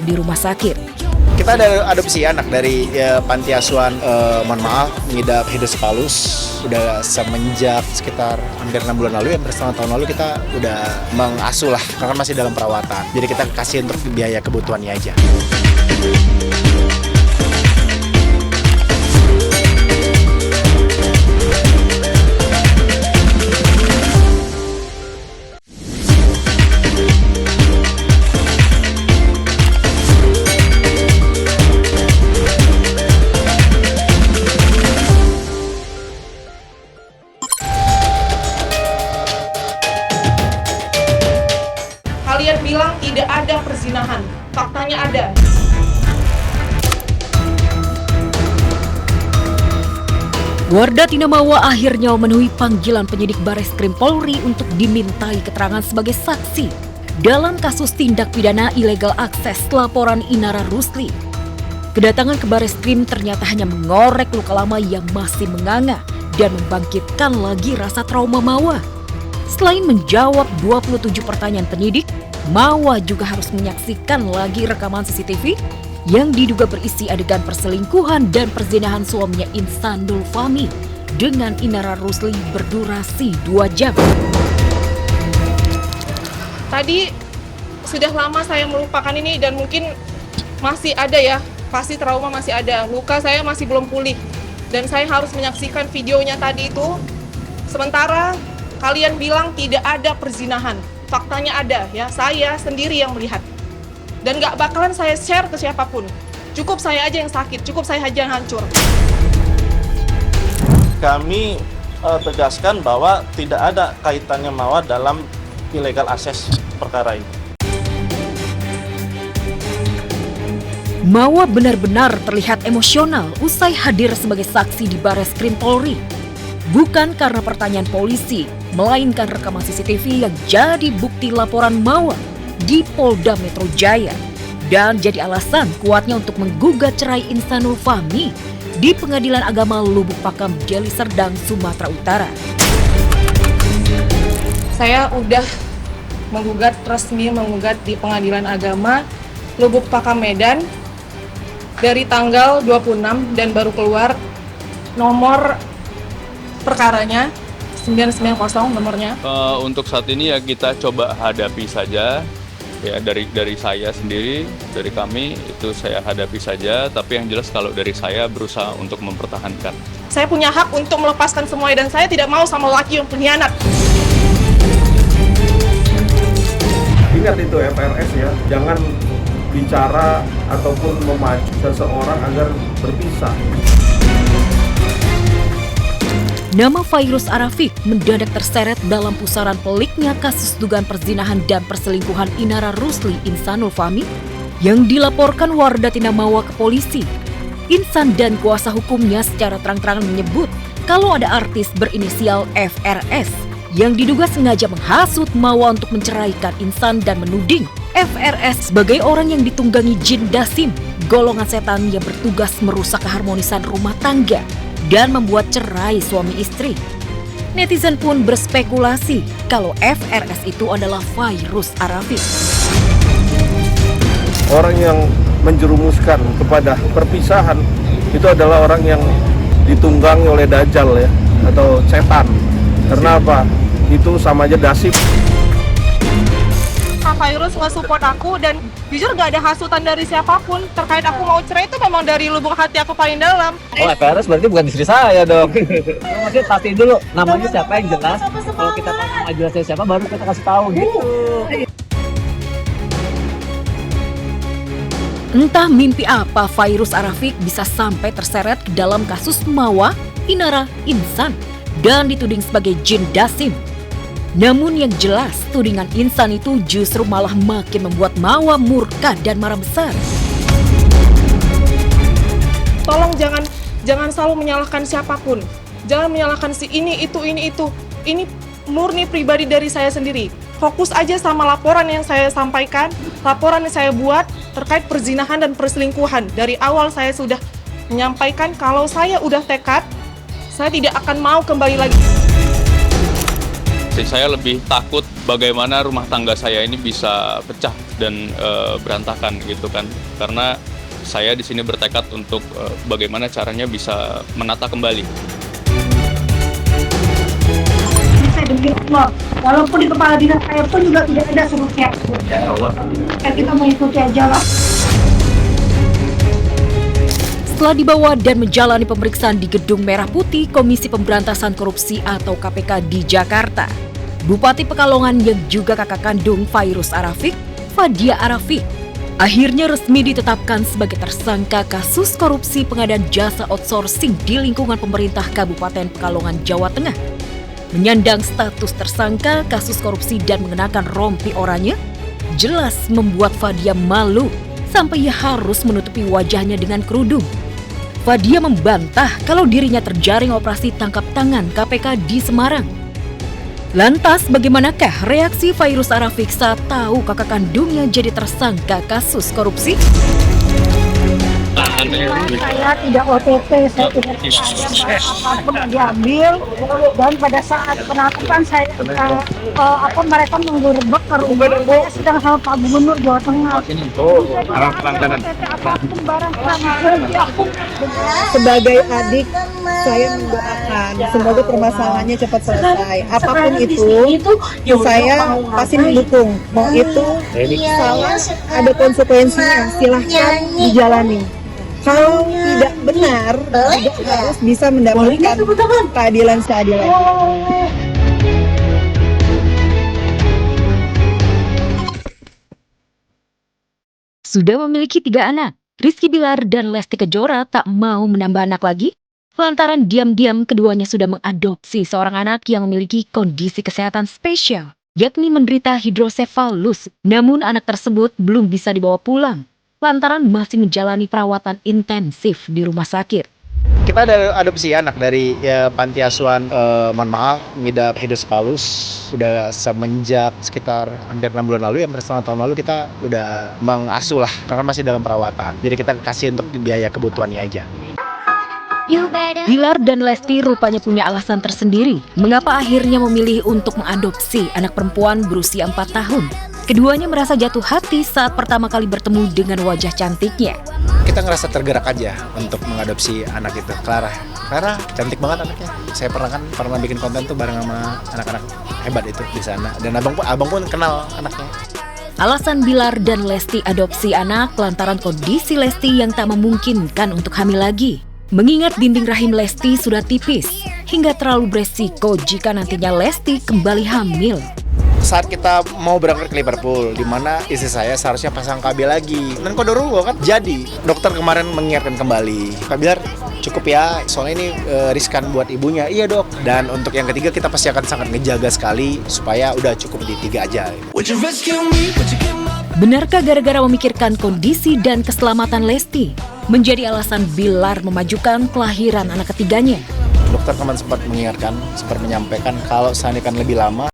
di rumah sakit. Kita ada adopsi anak dari panti asuhan, mohon maaf, mengidap hidrocephalus. Udah semenjak sekitar hampir 6 bulan lalu, hampir setengah tahun lalu kita udah mengasuh lah, karena masih dalam perawatan. Jadi kita kasih untuk biaya kebutuhannya aja. Kalian bilang tidak ada perzinahan, faktanya ada. Wardah Tinamawa akhirnya memenuhi panggilan penyidik Bareskrim Polri untuk dimintai keterangan sebagai saksi dalam kasus tindak pidana ilegal akses laporan Inara Rusli. Kedatangan ke Bareskrim ternyata hanya mengorek luka lama yang masih menganga dan membangkitkan lagi rasa trauma Mawa. Selain menjawab 27 pertanyaan penyidik, Mawa juga harus menyaksikan lagi rekaman CCTV yang diduga berisi adegan perselingkuhan dan perzinahan suaminya Insanul Fahmi dengan Inara Rusli berdurasi 2 jam. Tadi sudah lama saya melupakan ini dan mungkin masih ada ya, pasti trauma masih ada. Luka saya masih belum pulih dan saya harus menyaksikan videonya tadi itu. Sementara kalian bilang tidak ada perzinahan. Faktanya ada ya, saya sendiri yang melihat. Dan gak bakalan saya share ke siapapun. Cukup saya aja yang sakit, cukup saya aja yang hancur. Kami tegaskan bahwa tidak ada kaitannya Mawa dalam illegal access perkara ini. Mawa benar-benar terlihat emosional usai hadir sebagai saksi di Bareskrim Polri. Bukan karena pertanyaan polisi, melainkan rekaman CCTV yang jadi bukti laporan Mawa di Polda Metro Jaya dan jadi alasan kuatnya untuk menggugat cerai Insanul Fahmi di Pengadilan Agama Lubuk Pakam, Deli Serdang, Sumatera Utara. Saya udah resmi menggugat di Pengadilan Agama Lubuk Pakam Medan dari tanggal 26 dan baru keluar nomor perkaranya 990 nomornya. Untuk saat ini ya kita coba hadapi saja ya, dari saya sendiri, dari kami itu saya hadapi saja, tapi yang jelas kalau dari saya berusaha untuk mempertahankan. Saya punya hak untuk melepaskan semuanya dan saya tidak mau sama laki yang pengkhianat. Ingat itu FRS ya, jangan bicara ataupun memacu seseorang agar berpisah. Nama Fairuz Arafik mendadak terseret dalam pusaran peliknya kasus dugaan perzinahan dan perselingkuhan Inara Rusli Insanul Fahmi yang dilaporkan Wardah Tinamawa ke polisi. Insan dan kuasa hukumnya secara terang-terangan menyebut kalau ada artis berinisial FRS yang diduga sengaja menghasut Mawa untuk menceraikan Insan dan menuding FRS sebagai orang yang ditunggangi jin dasim, golongan setan yang bertugas merusak keharmonisan rumah tangga dan membuat cerai suami istri. Netizen pun berspekulasi kalau FRS itu adalah Fairuz Arafik. Orang yang menjerumuskan kepada perpisahan itu adalah orang yang ditunggangi oleh Dajjal ya, atau setan. Karena apa? Itu sama aja dasib. Kak Fairuz nge-support aku dan jujur gak ada hasutan dari siapapun terkait aku mau cerai, itu memang dari lubuk hati aku paling dalam. Oh, FRS berarti bukan istri saya dong. Maksudnya pastiin dulu namanya siapa yang jelas. Kalau kita tahu nama jelasnya siapa baru kita kasih tahu gitu. Entah mimpi apa Fairuz Arafik bisa sampai terseret ke dalam kasus Mawa, Inara, Insan dan dituding sebagai jin dasim. Namun yang jelas, tudingan Insan itu justru malah makin membuat Mawa murka dan marah besar. Tolong jangan selalu menyalahkan siapapun. Jangan menyalahkan si ini, itu. Ini murni pribadi dari saya sendiri. Fokus aja sama laporan yang saya sampaikan, laporan yang saya buat terkait perzinahan dan perselingkuhan. Dari awal saya sudah menyampaikan kalau saya udah tekad, saya tidak akan mau kembali lagi. Saya lebih takut bagaimana rumah tangga saya ini bisa pecah dan berantakan gitu kan. Karena saya di sini bertekad untuk bagaimana caranya bisa menata kembali. Saya demi Allah, walaupun di kepala dinas saya pun juga tidak ada surutnya. Ya, kita mengikuti aja lah. Setelah dibawa dan menjalani pemeriksaan di Gedung Merah Putih Komisi Pemberantasan Korupsi atau KPK di Jakarta, Bupati Pekalongan yang juga kakak kandung Fairuz Arafik, Fadia Arafik, akhirnya resmi ditetapkan sebagai tersangka kasus korupsi pengadaan jasa outsourcing di lingkungan pemerintah Kabupaten Pekalongan, Jawa Tengah. Menyandang status tersangka kasus korupsi dan mengenakan rompi oranye, jelas membuat Fadia malu sampai ia harus menutupi wajahnya dengan kerudung. Fadia membantah kalau dirinya terjaring operasi tangkap tangan KPK di Semarang. Lantas bagaimanakah reaksi Fairuz Arafik saat tahu kakak kandungnya jadi tersangka kasus korupsi? Saya tidak OTT, saya tidak percaya apapun yang diambil, dan pada saat penangkapan saya mereka menggerebek ke rumah saya sedang sama Pak Gubernur Jawa Tengah. Apapun barang sebagai adik saya mendoakan semoga permasalahannya cepat selesai. Apapun itu saya pasti mendukung. Mau itu salah ada konsekuensinya, silahkan dijalani. Kalau tidak benar, tidak harus bisa mendapatkan keadilan seadil-adilnya. Sudah memiliki 3 anak, Rizky Bilar dan Lesti Kejora tak mau menambah anak lagi. Lantaran diam-diam keduanya sudah mengadopsi seorang anak yang memiliki kondisi kesehatan spesial, yakni menderita hidrosefalus. Namun anak tersebut belum bisa dibawa pulang, lantaran masih menjalani perawatan intensif di rumah sakit. Kita ada adopsi anak dari panti asuhan, mohon maaf, mengidap hidrosefalus. Udah semenjak sekitar hampir 6 bulan lalu, hampir setengah tahun lalu kita udah mengasuh lah, karena masih dalam perawatan. Jadi kita kasih untuk biaya kebutuhannya aja. Bilar dan Lesti rupanya punya alasan tersendiri mengapa akhirnya memilih untuk mengadopsi anak perempuan berusia 4 tahun. Keduanya merasa jatuh hati saat pertama kali bertemu dengan wajah cantiknya. Kita ngerasa tergerak aja untuk mengadopsi anak itu, Clara. Clara cantik banget anaknya. Saya pernah bikin konten tuh bareng sama anak-anak hebat itu di sana. Dan abang pun kenal anaknya. Alasan Bilar dan Lesti adopsi anak lantaran kondisi Lesti yang tak memungkinkan untuk hamil lagi. Mengingat dinding rahim Lesti sudah tipis, hingga terlalu beresiko jika nantinya Lesti kembali hamil. Saat kita mau berangkat ke Liverpool, di mana istri saya seharusnya pasang KB lagi. Dan kodoruo kan jadi. Dokter kemarin mengingatkan kembali, Pak Bilar cukup ya, soalnya ini riskan buat ibunya. Iya dok. Dan untuk yang ketiga kita pasti akan sangat ngejaga sekali supaya udah cukup di 3 aja. Benarkah gara-gara memikirkan kondisi dan keselamatan Lesti menjadi alasan Bilar memajukan kelahiran anak ketiganya? Dokter kemarin sempat mengingatkan, sempat menyampaikan kalau seandainya lebih lama